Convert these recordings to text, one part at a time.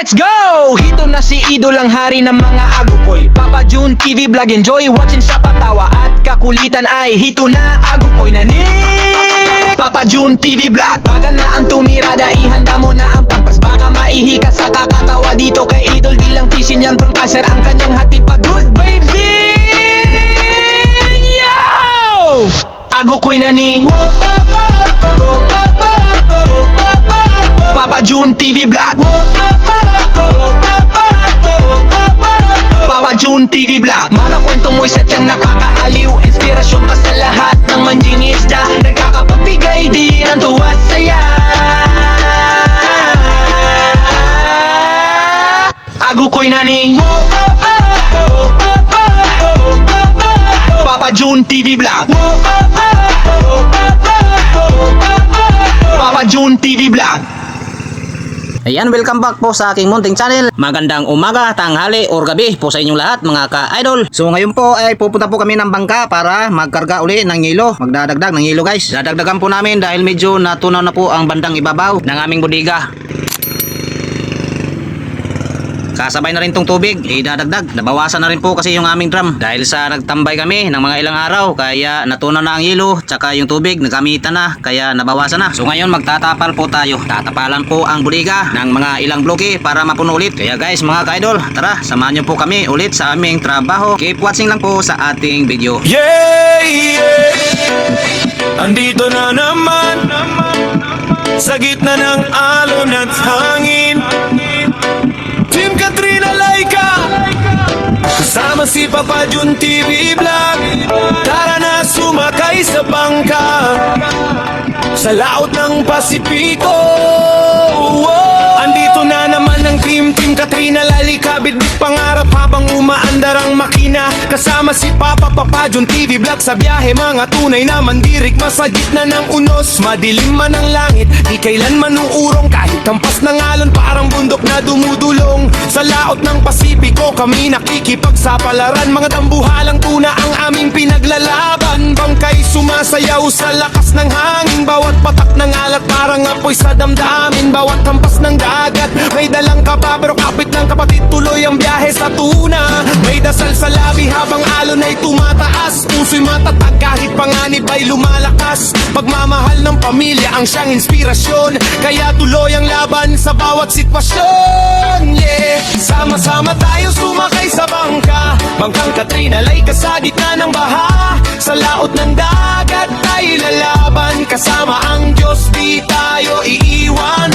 Let's go! Hito na si Idol ang hari ng mga agupoy. Papa June TV vlog, enjoy watching sa patawa at kakulitan ay hito na agupoy na ni Papa June TV vlog. Baga na ang tumirada, ihanda mo na ang pampas. Baka maihi ka sa kakatawa dito kay Idol. Di lang tisin yan from cancer ang kanyang hatid pa good baby. Yo! Agupoy na ni Papa June TV vlog. Papa June TV vlog. Mga kwento mo'y sadyang nakakaaliw. Inspirasyon pa sa lahat ng mangingisda. Nagkakapagbigay din ng tuwa saya. Agukoy na ni Papa June TV vlog. Papa June TV vlog. Ayan, welcome back po sa aking munting channel. Magandang umaga, tanghali, or gabi po sa inyong lahat mga ka-idol. So ngayon po ay pupunta po kami ng bangka para magkarga uli ng yelo. Magdadagdag ng yelo guys. Dadagdagan po namin dahil medyo natunaw na po ang bandang ibabaw ng aming bodega. Kasabay na rin tong tubig, idadagdag. Nabawasan na rin po kasi yung aming drum dahil sa nagtambay kami ng mga ilang araw, kaya natunaw na ang yelo, tsaka yung tubig nagamitan na, kaya nabawasan na. So ngayon magtatapal po tayo. Tatapalan po ang bodega ng mga ilang bloke para mapuno ulit. Kaya guys mga ka-idol, tara samahan nyo po kami ulit sa aming trabaho. Keep watching lang po sa ating video. Yeah, yeah. Andito na naman sa gitna ng alon at hangin, Team Katrina Laika, kasama si Papa June TV vlog. Tara na sumakay sa bangka sa laot ng Pasipiko. Andito na naman ang Team Katrina Laika, bitbit pangarap habang umaandar ang makina. Kasama si Papa June TV vlog sa biyahe, mga tunay na mandirigma sa gitna ng unos. Madilim man ang langit, di kailanman uurong, kahit tampas ng alon parang bundok na dumudulong. Sa laot ng Pasipiko kami nakikipagsapalaran, mga dambuhalang tuna ang aming pinaglalaban. Bangkay sumasayaw sa lakas ng hangin, bawat patak ng alat parang apoy sa damdamin. Bawat hampas ng dagat may dalang kaba, pero kapit ng kapatid tuloy ang biyahe sa tuna. May dasal sa labi habang alon ay tumataas, puso'y matatag kahit panganib ay lumalakas. Pagmamahal ng pamilya ang siyang inspirasyon, kaya tuloy ang laban sa bawat sitwasyon. Yeah, sama-sama tayo sumakay sa bangka, bangkang Katrina Laika sa gitna ng baha. Sa laot ng dagat tayo lalaban, kasama ang Diyos di tayo iiwan.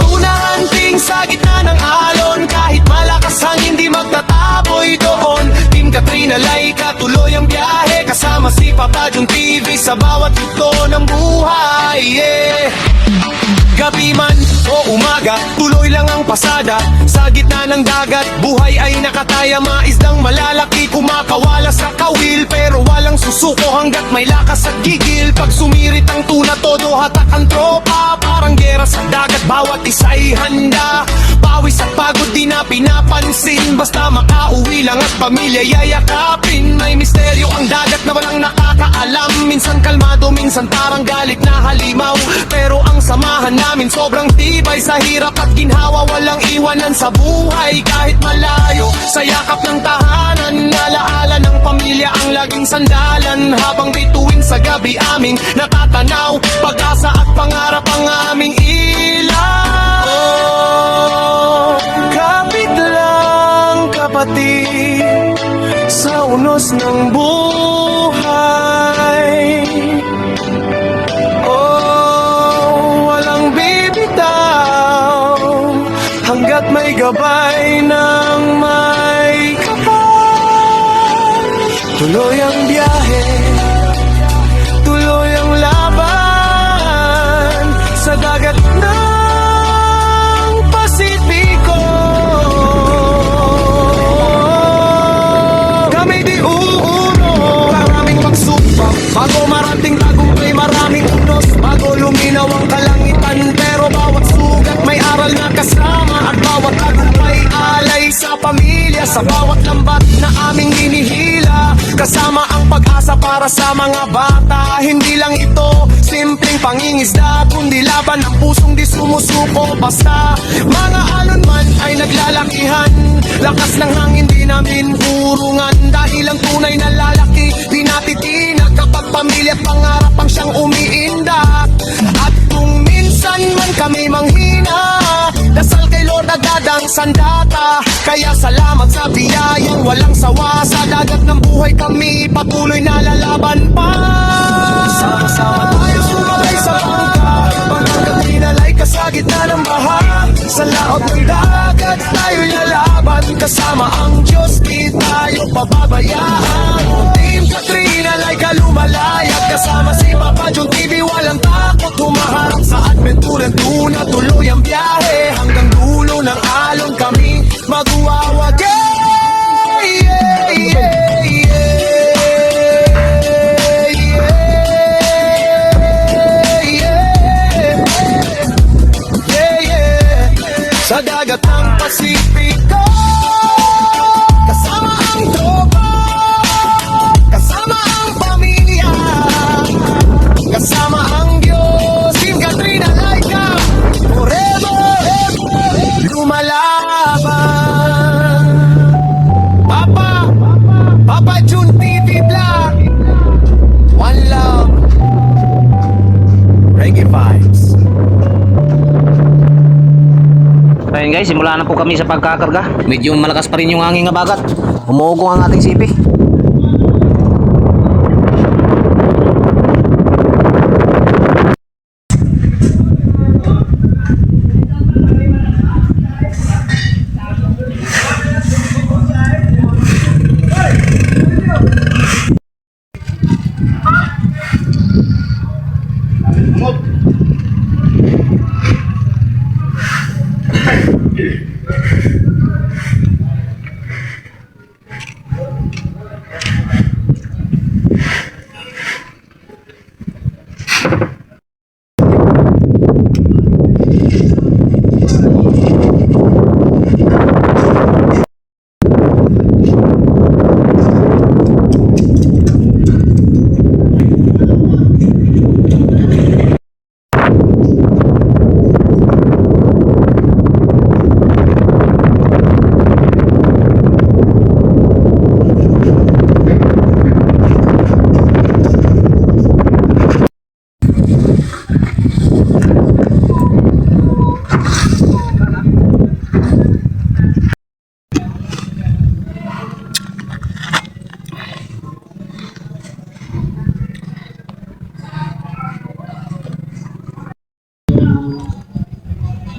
Tuna hunting sa gitna ng alon, kahit malakas hangin di magtataboy doon. Team Katrina Laika tuloy ang biyahe, kasama si Papa June TV sa bawat yugto ng buhay. Yeah. Gabi man o umaga, tuloy lang ang pasada. Sa gitna ng dagat, buhay ay nakataya. Maisdang malalaki kumakawala sa kawil, pero walang susuko hanggat may lakas at gigil. Pag sumirit ang tuna, todo hatak ang tropa. Parang gera sa dagat, bawat isa'y handa. Pawis at pagod di na pinapansin, basta makauwi lang at pamilya yayakapin. May misteryo ang dagat na walang nakakaalam, minsan kalmado, minsan parang galit na halimaw. Pero ang samahan namin sobrang tibay, sa hirap at ginhawa walang iwanan sa buhay. Kahit malayo sa yakap ng tahanan, alaala ng pamilya ang laging sandalan. Habang bituin sa gabi aming natatanaw, pag-asa at pangarap ang aming ilaw. Kapit lang kapatid sa unos ng buhay. Walang bibitaw hanggat may gabay ng may kapal. Tuloy ang biyahe, tuloy ang laban sa dagat ng Pasipiko. Kami di uurong, maraming pagsubok bago marating tagumpay, maraming unos bago luminaw ang kalangitan. Pero bawat sugat may aral na kasama, at bawat tagumpay alay sa pamilya. Sa bawat lambat na aming hinihila, kasama ang pag-asa para sa mga bata. Hindi lang ito simpleng pangingisda, kundi laban ang pusong di sumusuko. Basta mga alon man ay ng hangin di namin urungan. Dahil ang tunay na lalaki di natitinag kapag pamilya at pangarap ang siyang umiinda. At kung minsan man kami manghina, dasal kay Lord agad ang sandata. Kaya salamat sa biyayang walang sawa. Sa dagat ng buhay kami patuloy na lalaban pa. Sama-sama tayo sumabay sa bangka, pagkat tinalay ka sa gitna ng baha. Sa laot ng dagat tayo lalaban. Kasama ang Diyos di tayo pababayaan. Team Katrina like lumalayag. Kasama si Papa John TV walang takot. Humaharap sa adventure tuna. Tuloy ang biyahe hanggang dulo ng alon kami magwawag. Yeah, yeah, yeah, yeah. Sa dagat ng Pasipiko, kasama ang tropa, kasama ang pamilya, kasama ang Diyos. Team Katrina Laika, forever lumalaban. Papa Jun TV Vlog, one love, reggae vibes. Ayun guys, simula na po kami sa pagkakarga. Medyo malakas pa rin yung hangin nga bagat. Umuugong ang ating sipi.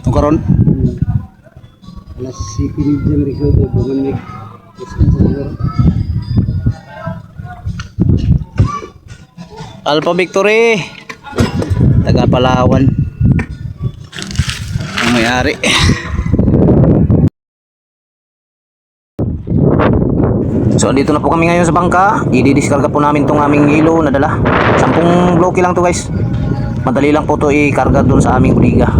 Ito karon. Alas 7 jam rin siya, bumanig. Alpha Victory, taga Palawan ang may-ari. So andito na po kami ngayon sa bangka. I-discarga po namin tong aming hilo na dala. 10 bloke lang to guys. Madali lang po to i-karga dun sa aming buliga.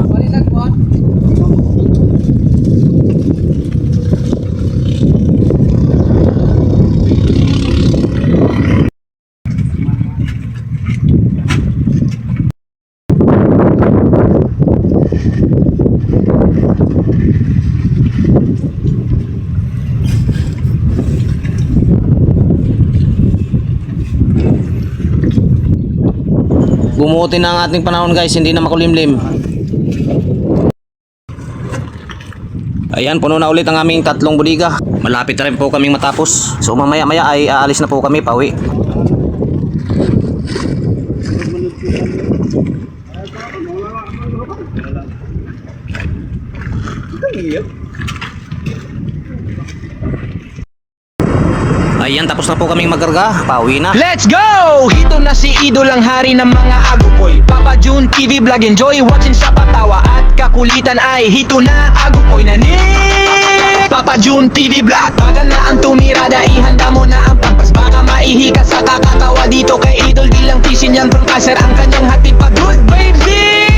Bumuti na ang ating panahon guys, hindi na makulimlim. Ayan, puno na ulit ang aming 3 buliga. Malapit na rin po kaming matapos. So mamaya maya ay aalis na po kami pauwi. Ayan, tapos na po kaming magkarga. Pauwi na. Let's go! Ito na si Idol ang hari ng mga agupoy. Papa Jun TV Vlog, enjoy watching sa patawa at kakulitan ay hito na agupoy na ni Papa Jun TV Vlog. Bagal na ang tumirada, ihanda mo na ang pampas. Baka maihi ka sa kakatawa dito kay Idol. Di lang tisin yan from cancer ang kanyang hatid pa. Good baby!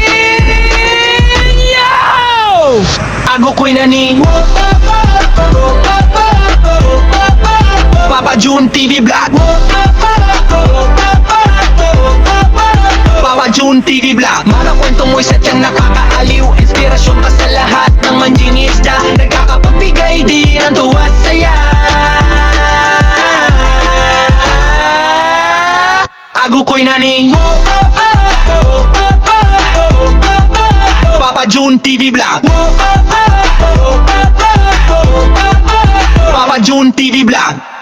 Yo! Agupoy na ni Papa Jun TV Vlog. Papa Jun TV Vlog. Mga kwentong mo'y sadyang nakakaaliw. Inspirasyon pa sa lahat ng manjingisda. Nagkakapagbigay din ang tuwa sa'yo. agukoy na ni Papa June TV Vlog. Papa June TV Vlog.